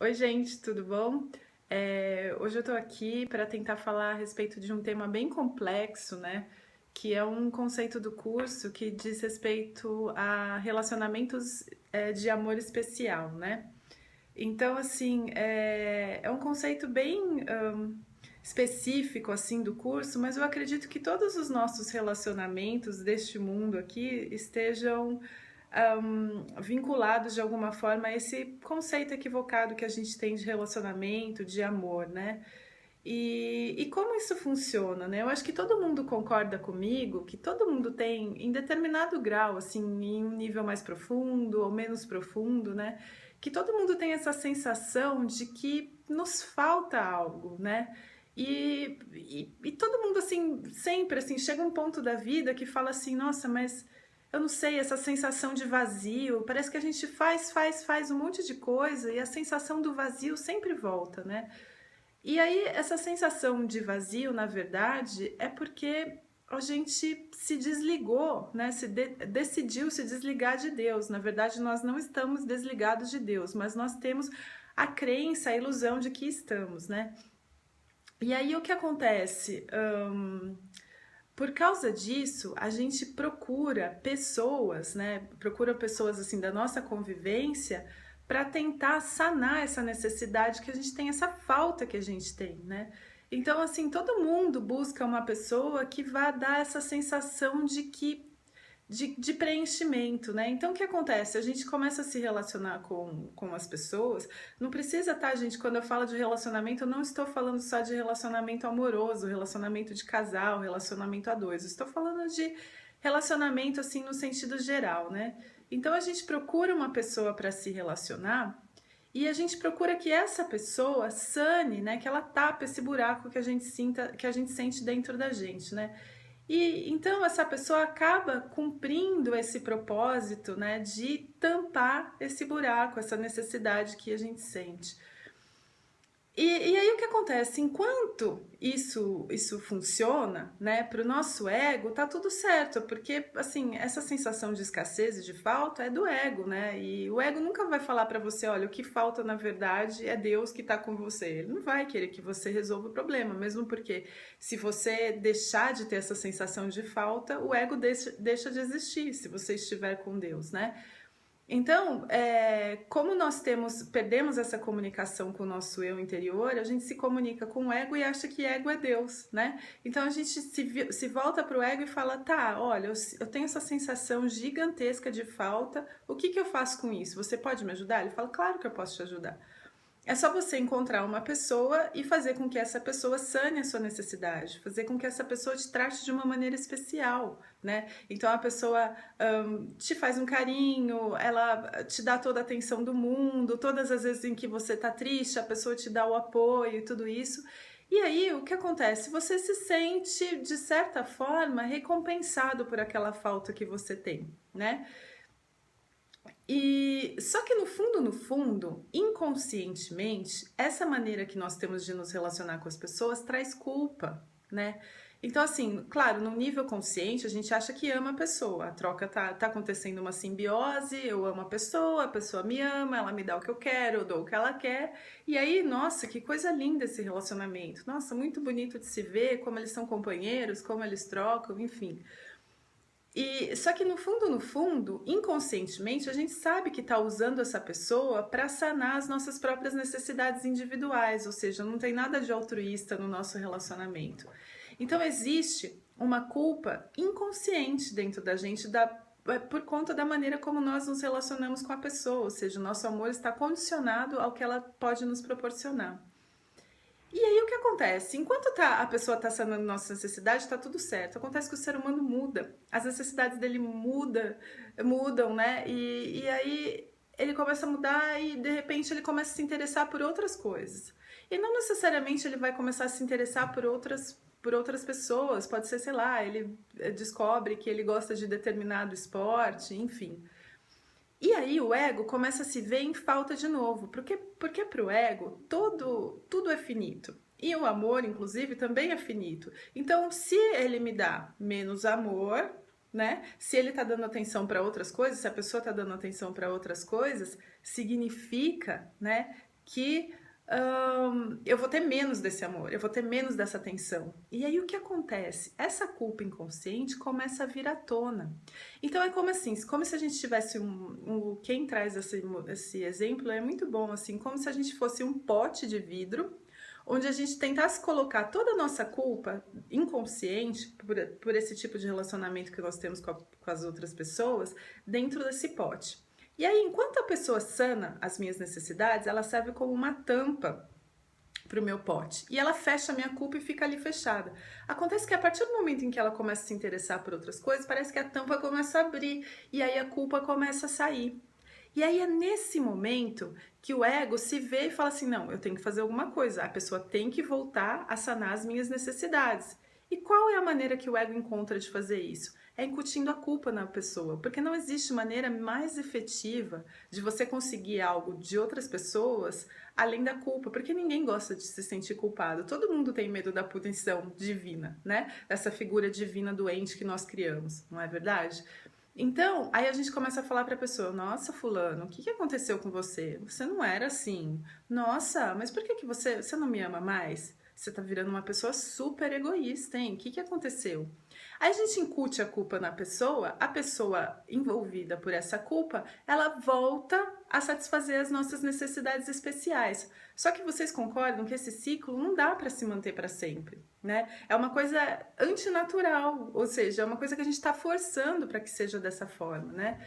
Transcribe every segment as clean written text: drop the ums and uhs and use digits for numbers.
Oi, gente, tudo bom? Hoje eu tô aqui para tentar falar a respeito de um tema bem complexo, né? Que é um conceito do curso que diz respeito a relacionamentos, de amor especial, né? Então, assim, é um conceito bem específico, assim, do curso, mas eu acredito que todos os nossos relacionamentos deste mundo aqui estejam vinculados de alguma forma a esse conceito equivocado que a gente tem de relacionamento, de amor, né? E como isso funciona, né? Eu acho que todo mundo concorda comigo que todo mundo tem, em determinado grau, assim, em um nível mais profundo ou menos profundo, né? Que todo mundo tem essa sensação de que nos falta algo, né? E todo mundo, assim, sempre, assim, chega um ponto da vida que fala assim, nossa, mas eu não sei, essa sensação de vazio, parece que a gente faz um monte de coisa e a sensação do vazio sempre volta, né? E aí, essa sensação de vazio, na verdade, é porque a gente se desligou, né? Decidiu se desligar de Deus. Na verdade, nós não estamos desligados de Deus, mas nós temos a crença, a ilusão de que estamos, né? E aí, o que acontece? Por causa disso, a gente procura pessoas, né? Procura pessoas assim da nossa convivência para tentar sanar essa necessidade que a gente tem, essa falta que a gente tem, né? Então, assim, todo mundo busca uma pessoa que vá dar essa sensação de preenchimento, né? Então, o que acontece? A gente começa a se relacionar com as pessoas. Não precisa, tá, gente? Quando eu falo de relacionamento, eu não estou falando só de relacionamento amoroso, relacionamento de casal, relacionamento a dois. Eu estou falando de relacionamento, assim, no sentido geral, né? Então, a gente procura uma pessoa para se relacionar e a gente procura que essa pessoa sane, né? Que ela tape esse buraco que a gente sinta, que a gente sente dentro da gente, né? E então essa pessoa acaba cumprindo esse propósito, né, de tampar esse buraco, essa necessidade que a gente sente. E aí o que acontece? Enquanto isso funciona, né, para o nosso ego, tá tudo certo, porque assim, essa sensação de escassez e de falta é do ego, né? E o ego nunca vai falar para você, olha, o que falta na verdade é Deus que está com você. Ele não vai querer que você resolva o problema, mesmo porque se você deixar de ter essa sensação de falta, o ego deixa de existir se você estiver com Deus, né? Então, como nós perdemos essa comunicação com o nosso eu interior, a gente se comunica com o ego e acha que ego é Deus, né? Então a gente se volta para o ego e fala, tá, olha, eu tenho essa sensação gigantesca de falta, o que que eu faço com isso? Você pode me ajudar? Ele fala, claro que eu posso te ajudar. É só você encontrar uma pessoa e fazer com que essa pessoa sane a sua necessidade, fazer com que essa pessoa te trate de uma maneira especial, né? Então a pessoa te faz um carinho, ela te dá toda a atenção do mundo, todas as vezes em que você tá triste, a pessoa te dá o apoio e tudo isso. E aí o que acontece? Você se sente, de certa forma, recompensado por aquela falta que você tem, né? E só que no fundo, inconscientemente, essa maneira que nós temos de nos relacionar com as pessoas traz culpa, né? Então, assim, claro, no nível consciente, a gente acha que ama a pessoa. A troca tá acontecendo uma simbiose, eu amo a pessoa me ama, ela me dá o que eu quero, eu dou o que ela quer. E aí, nossa, que coisa linda esse relacionamento. Nossa, muito bonito de se ver, como eles são companheiros, como eles trocam, enfim. E só que no fundo, inconscientemente, a gente sabe que está usando essa pessoa para sanar as nossas próprias necessidades individuais, ou seja, não tem nada de altruísta no nosso relacionamento. Então existe uma culpa inconsciente dentro da gente por conta da maneira como nós nos relacionamos com a pessoa, ou seja, o nosso amor está condicionado ao que ela pode nos proporcionar. E aí o que acontece? Enquanto a pessoa está sanando nossa necessidade, está tudo certo. Acontece que o ser humano muda. As necessidades dele mudam, né? E aí ele começa a mudar e de repente ele começa a se interessar por outras coisas. E não necessariamente ele vai começar a se interessar por outras pessoas. Pode ser, sei lá, ele descobre que ele gosta de determinado esporte, enfim. E aí o ego começa a se ver em falta de novo, porque para o ego tudo é finito. E o amor, inclusive, também é finito. Então, se ele me dá menos amor, né? Se ele tá dando atenção para outras coisas, se a pessoa tá dando atenção para outras coisas, significa, né, que eu vou ter menos desse amor, eu vou ter menos dessa atenção. E aí o que acontece? Essa culpa inconsciente começa a vir à tona. Então é como assim, como se a gente tivesse quem traz esse exemplo é muito bom, assim, como se a gente fosse um pote de vidro, onde a gente tentasse colocar toda a nossa culpa inconsciente por esse tipo de relacionamento que nós temos com as outras pessoas dentro desse pote. E aí, enquanto a pessoa sana as minhas necessidades, ela serve como uma tampa para o meu pote. E ela fecha a minha culpa e fica ali fechada. Acontece que a partir do momento em que ela começa a se interessar por outras coisas, parece que a tampa começa a abrir e aí a culpa começa a sair. E aí é nesse momento que o ego se vê e fala assim, não, eu tenho que fazer alguma coisa, a pessoa tem que voltar a sanar as minhas necessidades. E qual é a maneira que o ego encontra de fazer isso? É incutindo a culpa na pessoa, porque não existe maneira mais efetiva de você conseguir algo de outras pessoas além da culpa, porque ninguém gosta de se sentir culpado. Todo mundo tem medo da punição divina, né? Dessa figura divina doente que nós criamos, não é verdade? Então, aí a gente começa a falar para a pessoa, nossa, fulano, o que aconteceu com você? Você não era assim. Nossa, mas por que você não me ama mais? Você tá virando uma pessoa super egoísta, hein? O que aconteceu? Aí a gente incute a culpa na pessoa, a pessoa envolvida por essa culpa, ela volta a satisfazer as nossas necessidades especiais. Só que vocês concordam que esse ciclo não dá para se manter para sempre, né? É uma coisa antinatural, ou seja, é uma coisa que a gente está forçando para que seja dessa forma, né?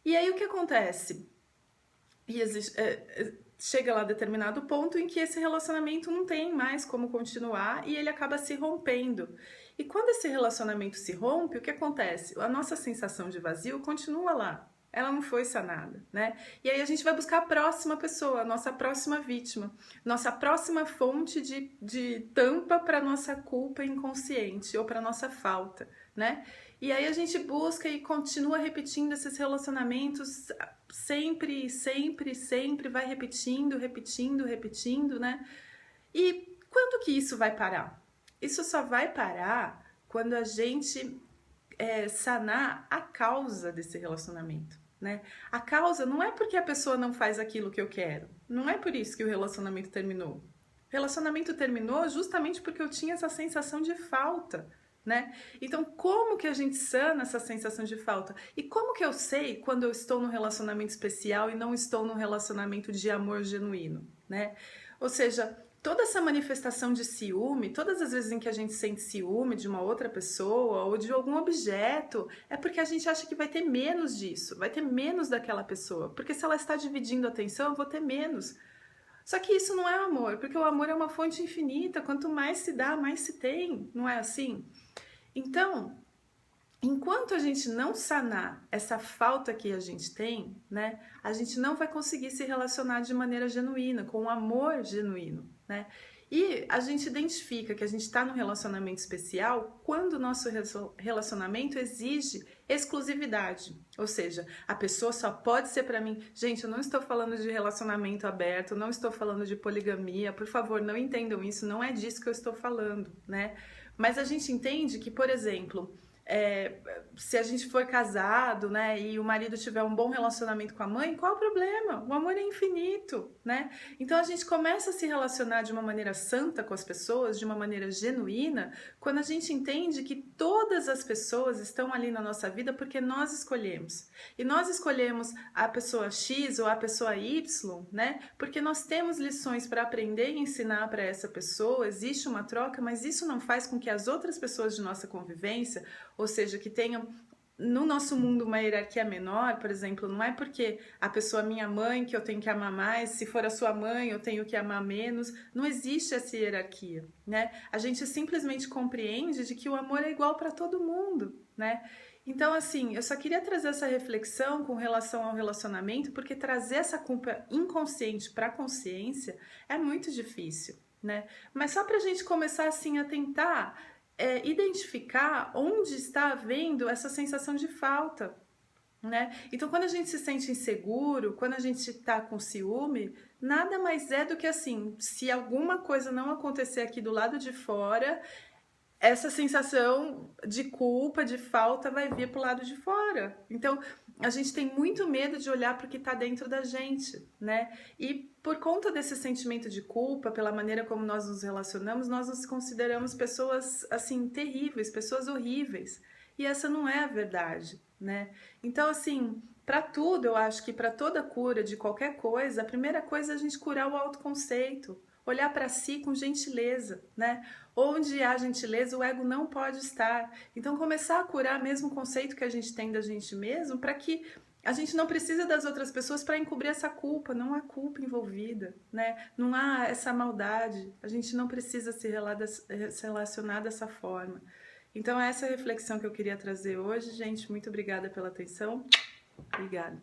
E aí o que acontece? E chega lá a determinado ponto em que esse relacionamento não tem mais como continuar e ele acaba se rompendo. E quando esse relacionamento se rompe, o que acontece? A nossa sensação de vazio continua lá. Ela não foi sanada, né? E aí a gente vai buscar a próxima pessoa, a nossa próxima vítima, nossa próxima fonte de tampa para nossa culpa inconsciente ou para nossa falta, né? E aí a gente busca e continua repetindo esses relacionamentos sempre, sempre, sempre, vai repetindo, repetindo, repetindo, né? E quando que isso vai parar? Isso só vai parar quando a gente sanar a causa desse relacionamento, né? A causa não é porque a pessoa não faz aquilo que eu quero, não é por isso que o relacionamento terminou. O relacionamento terminou justamente porque eu tinha essa sensação de falta, né? Então, como que a gente sana essa sensação de falta? E como que eu sei quando eu estou num relacionamento especial e não estou num relacionamento de amor genuíno, né? Ou seja, toda essa manifestação de ciúme, todas as vezes em que a gente sente ciúme de uma outra pessoa ou de algum objeto, é porque a gente acha que vai ter menos disso, vai ter menos daquela pessoa. Porque se ela está dividindo a atenção, eu vou ter menos. Só que isso não é amor, porque o amor é uma fonte infinita, quanto mais se dá, mais se tem, não é assim? Então, enquanto a gente não sanar essa falta que a gente tem, né, a gente não vai conseguir se relacionar de maneira genuína, com um amor genuíno, né? E a gente identifica que a gente está num relacionamento especial quando o nosso relacionamento exige exclusividade. Ou seja, a pessoa só pode ser para mim. Gente, eu não estou falando de relacionamento aberto, não estou falando de poligamia, por favor, não entendam isso, não é disso que eu estou falando, né? Mas a gente entende que, por exemplo, se a gente for casado, né, e o marido tiver um bom relacionamento com a mãe, qual o problema? O amor é infinito, né? Então a gente começa a se relacionar de uma maneira santa com as pessoas, de uma maneira genuína, quando a gente entende que todas as pessoas estão ali na nossa vida porque nós escolhemos. E nós escolhemos a pessoa X ou a pessoa Y, né? Porque nós temos lições para aprender e ensinar para essa pessoa, existe uma troca, mas isso não faz com que as outras pessoas de nossa convivência, ou seja, que tenham no nosso mundo uma hierarquia menor, por exemplo, não é porque a pessoa é minha mãe que eu tenho que amar mais, se for a sua mãe eu tenho que amar menos, não existe essa hierarquia, né? A gente simplesmente compreende de que o amor é igual para todo mundo, né? Então, assim, eu só queria trazer essa reflexão com relação ao relacionamento, porque trazer essa culpa inconsciente para a consciência é muito difícil, né? Mas só para a gente começar, assim, a tentar identificar onde está havendo essa sensação de falta, né? Então, quando a gente se sente inseguro, quando a gente está com ciúme, nada mais é do que assim, se alguma coisa não acontecer aqui do lado de fora, essa sensação de culpa, de falta vai vir pro lado de fora. Então, a gente tem muito medo de olhar para o que está dentro da gente, né? E por conta desse sentimento de culpa, pela maneira como nós nos relacionamos, nós nos consideramos pessoas, assim, terríveis, pessoas horríveis. E essa não é a verdade, né? Então, assim, para tudo, eu acho que para toda cura de qualquer coisa, a primeira coisa é a gente curar o autoconceito, olhar para si com gentileza, né? Onde há gentileza, o ego não pode estar. Então, começar a curar mesmo o conceito que a gente tem da gente mesmo, para que a gente não precisa das outras pessoas para encobrir essa culpa. Não há culpa envolvida, né? Não há essa maldade. A gente não precisa se relacionar dessa forma. Então, essa é a reflexão que eu queria trazer hoje, gente. Muito obrigada pela atenção. Obrigada.